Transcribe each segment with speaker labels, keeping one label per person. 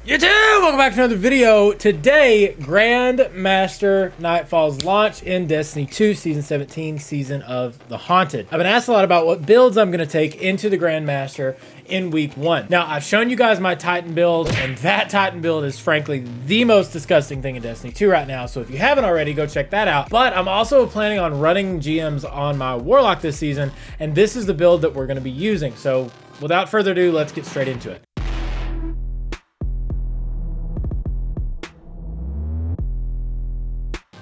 Speaker 1: YouTube! Welcome back to another video. Today, Grandmaster Nightfalls launch in Destiny 2 Season 17, Season of the Haunted. I've been asked a lot about what builds I'm going to take into the Grandmaster in week 1. Now, I've shown you guys my Titan build, and that Titan build is frankly the most disgusting thing in Destiny 2 right now, so if you haven't already, go check that out. But I'm also planning on running GMs on my Warlock this season, and this is the build that we're going to be using. So without further ado, let's get straight into it.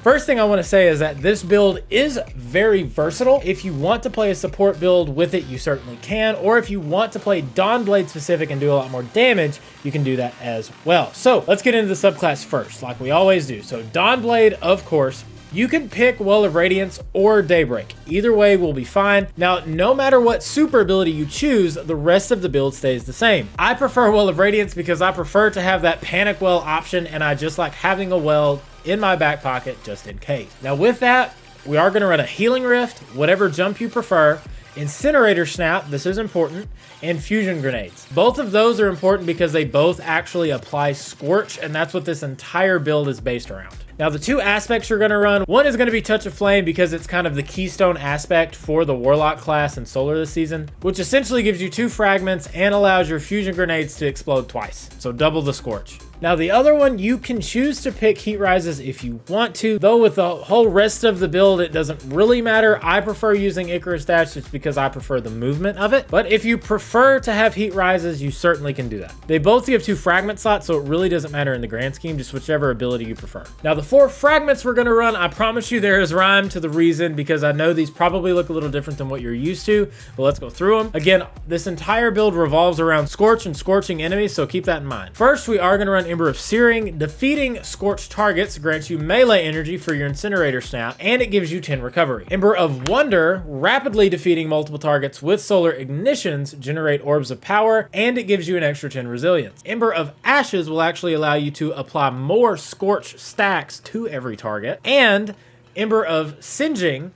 Speaker 1: First thing I want to say is that this build is very versatile. If you want to play a support build with it, you certainly can. Or if you want to play Dawnblade specific and do a lot more damage, you can do that as well. So let's get into the subclass first, like we always do. So Dawnblade, of course, you can pick Well of Radiance or Daybreak. Either way will be fine. Now, no matter what super ability you choose, the rest of the build stays the same. I prefer Well of Radiance because I prefer to have that Panic Well option, and I just like having a well in my back pocket just in case. Now with that, we are going to run a Healing Rift, whatever jump you prefer, Incinerator Snap, this is important, and Fusion Grenades. Both of those are important because they both actually apply Scorch, and that's what this entire build is based around. Now, the two aspects you're going to run, one is going to be Touch of Flame because it's kind of the keystone aspect for the Warlock class in Solar this season, which essentially gives you 2 fragments and allows your Fusion Grenades to explode twice, so double the Scorch. Now, the other one, you can choose to pick Heat Rises if you want to, though with the whole rest of the build, it doesn't really matter. I prefer using Icarus Dash just because I prefer the movement of it, but if you prefer to have Heat Rises, you certainly can do that. They both give 2 fragment slots, so it really doesn't matter in the grand scheme, just whichever ability you prefer. Now, the 4 fragments we're going to run, I promise you there is rhyme to the reason because I know these probably look a little different than what you're used to, but let's go through them. Again, this entire build revolves around Scorch and scorching enemies, so keep that in mind. First, we are going to run Ember of Searing. Defeating scorched targets grants you melee energy for your Incinerator Snap, and it gives you 10 recovery. Ember of Wonder, rapidly defeating multiple targets with solar ignitions generate orbs of power, and it gives you an extra 10 resilience. Ember of Ashes will actually allow you to apply more scorch stacks to every target, and Ember of Singeing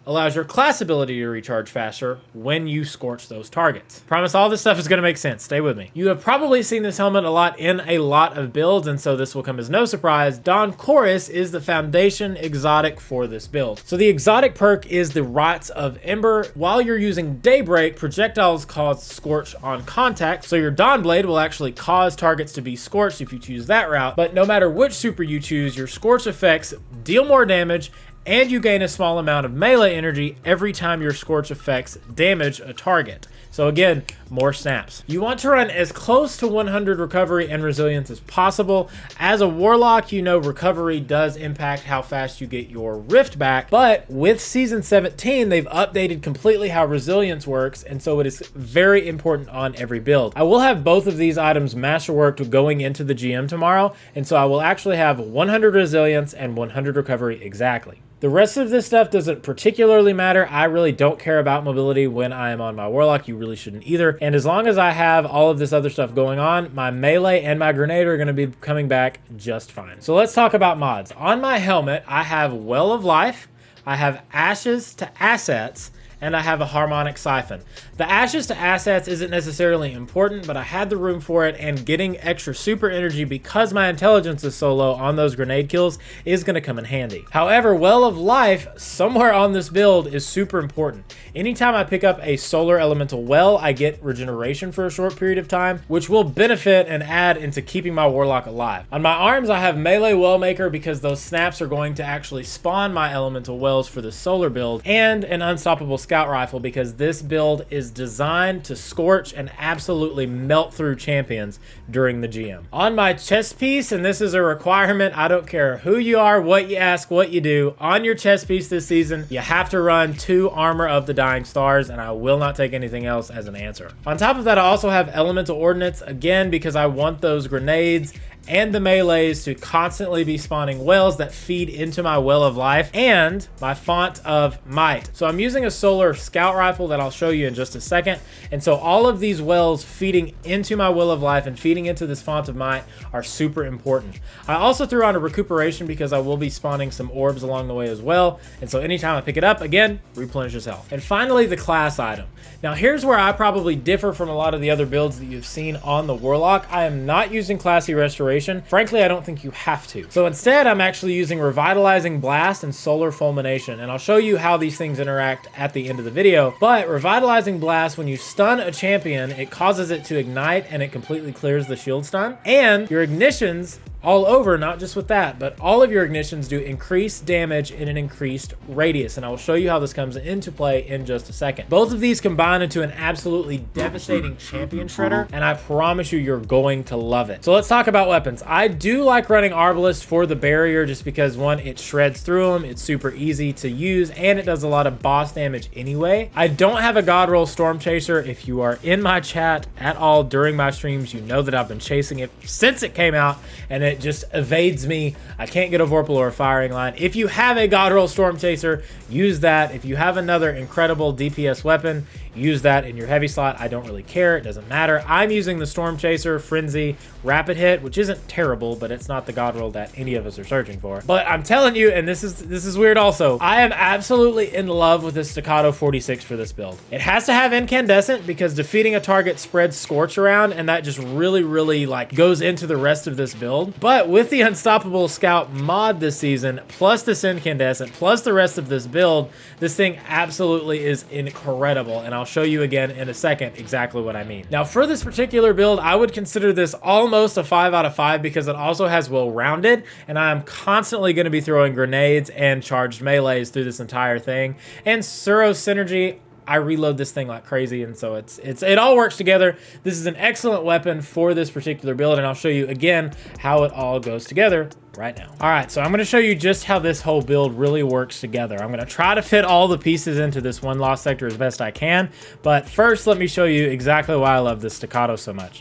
Speaker 1: allows your class ability to recharge faster when you scorch those targets. Promise all this stuff is going to make sense. Stay with me. You have probably seen this helmet a lot in a lot of builds, and so this will come as no surprise. Dawn Chorus is the foundation exotic for this build. So the exotic perk is the Rites of Ember. While you're using Daybreak, projectiles cause scorch on contact, so your Dawnblade will actually cause targets to be scorched if you choose that route, but no matter which super you choose, your scorch effects deal more damage, and you gain a small amount of melee energy every time your scorch effects damage a target. So again, more snaps. You want to run as close to 100 recovery and resilience as possible. As a Warlock, you know recovery does impact how fast you get your Rift back, but with Season 17, they've updated completely how resilience works, and so it is very important on every build. I will have both of these items masterworked going into the GM tomorrow, and so I will actually have 100 resilience and 100 recovery exactly. The rest of this stuff doesn't particularly matter. I really don't care about mobility when I am on my Warlock. You really shouldn't either. And as long as I have all of this other stuff going on, my melee and my grenade are going to be coming back just fine. So let's talk about mods. On my helmet, I have Well of Life, I have Ashes to Assets, and I have a Harmonic Siphon. The Ashes to Assets isn't necessarily important, but I had the room for it, and getting extra super energy because my intelligence is so low on those grenade kills is going to come in handy. However, Well of Life, somewhere on this build, is super important. Anytime I pick up a solar elemental well, I get regeneration for a short period of time, which will benefit and add into keeping my Warlock alive. On my arms, I have Melee Wellmaker because those snaps are going to actually spawn my elemental wells for the solar build, and an Unstoppable Scout Rifle because this build is designed to scorch and absolutely melt through champions during the GM. On my chest piece, and this is a requirement, I don't care who you are, what you ask, what you do, on your chest piece this season, you have to run 2 Armor of the Dying Stars, and I will not take anything else as an answer. On top of that, I also have Elemental Ordnance, again, because I want those grenades and the melees to constantly be spawning wells that feed into my well of life and my font of might. So I'm using a solar scout rifle that I'll show you in just a second. And so all of these wells feeding into my well of life and feeding into this font of might are super important. I also threw on a recuperation because I will be spawning some orbs along the way as well. And so anytime I pick it up, again, replenishes health. And finally, the class item. Now here's where I probably differ from a lot of the other builds that you've seen on the Warlock. I am not using classy restoration. Frankly, I don't think you have to. So instead, I'm actually using revitalizing blast and solar fulmination. And I'll show you how these things interact at the end of the video. But revitalizing blast, when you stun a champion, it causes it to ignite and it completely clears the shield stun. And your ignitions all over, not just with that, but all of your ignitions do increased damage in an increased radius. And I will show you how this comes into play in just a second. Both of these combine into an absolutely devastating champion shredder, and I promise you, you're going to love it. So let's talk about weapons. I do like running Arbalest for the barrier just because, one, it shreds through them, it's super easy to use, and it does a lot of boss damage anyway. I don't have a God Roll Storm Chaser. If you are in my chat at all during my streams, you know that I've been chasing it since it came out, and it just evades me. I can't get a Vorpal or a firing line. If you have a God Roll Storm Chaser, use that. If you have another incredible DPS weapon, use that in your heavy slot. I don't really care. It doesn't matter. I'm using the Storm Chaser, Frenzy, Rapid Hit, which isn't terrible, but it's not the God Roll that any of us are searching for. But I'm telling you, and this is weird also, I am absolutely in love with this Staccato 46 for this build. It has to have Incandescent because defeating a target spreads Scorch around, and that just really like goes into the rest of this build. But with the Unstoppable Scout mod this season, plus this Incandescent, plus the rest of this build, this thing absolutely is incredible. And I'll show you again in a second exactly what I mean. Now for this particular build, I would consider this almost a 5 out of 5 because it also has well-rounded, and I'm constantly going to be throwing grenades and charged melees through this entire thing. And Suros Synergy, I reload this thing like crazy, and so it all works together. This is an excellent weapon for this particular build, and I'll show you again how it all goes together right now. All right, so I'm going to show you just how this whole build really works together. I'm going to try to fit all the pieces into this one lost sector as best I can, but first let me show you exactly why I love this Staccato so much.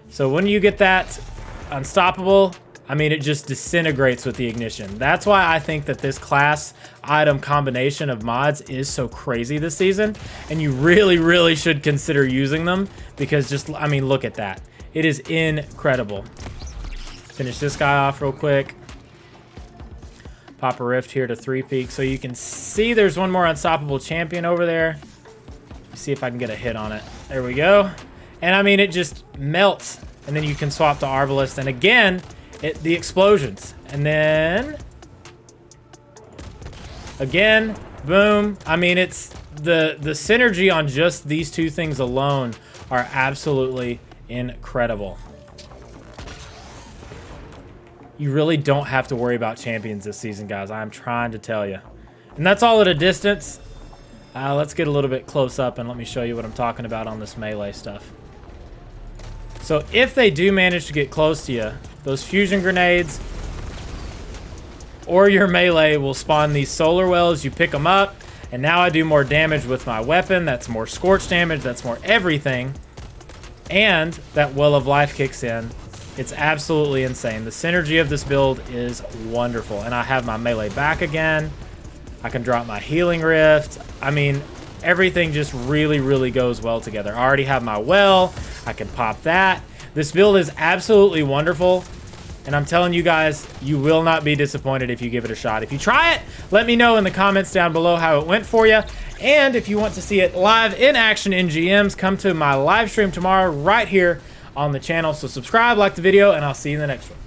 Speaker 1: So when you get that Unstoppable, I mean, it just disintegrates with the ignition. That's why I think that this class item combination of mods is so crazy this season, and you really should consider using them because just, I mean, look at that. It is incredible. Finish this guy off real quick. Pop a rift here to 3 peak. So you can see there's one more Unstoppable Champion over there. Let's see if I can get a hit on it. There we go. And I mean, it just melts, and then you can swap to Arbalest, and again, the explosions, and then again, boom. I mean, it's the synergy on just these two things alone are absolutely incredible. You really don't have to worry about champions this season, guys. I'm trying to tell you. And that's all at a distance. Let's get a little bit close up and let me show you what I'm talking about on this melee stuff. So if they do manage to get close to you, those fusion grenades or your melee will spawn these solar wells. You pick them up, and now I do more damage with my weapon. That's more scorch damage. That's more everything. And that well of life kicks in. It's absolutely insane. The synergy of this build is wonderful. And I have my melee back again. I can drop my healing rift. I mean, everything just really goes well together. I already have my well. I can pop that. This build is absolutely wonderful. And I'm telling you guys, you will not be disappointed if you give it a shot. If you try it, let me know in the comments down below how it went for you. And if you want to see it live in action in GMs, come to my live stream tomorrow right here on the channel. So subscribe, like the video, and I'll see you in the next one.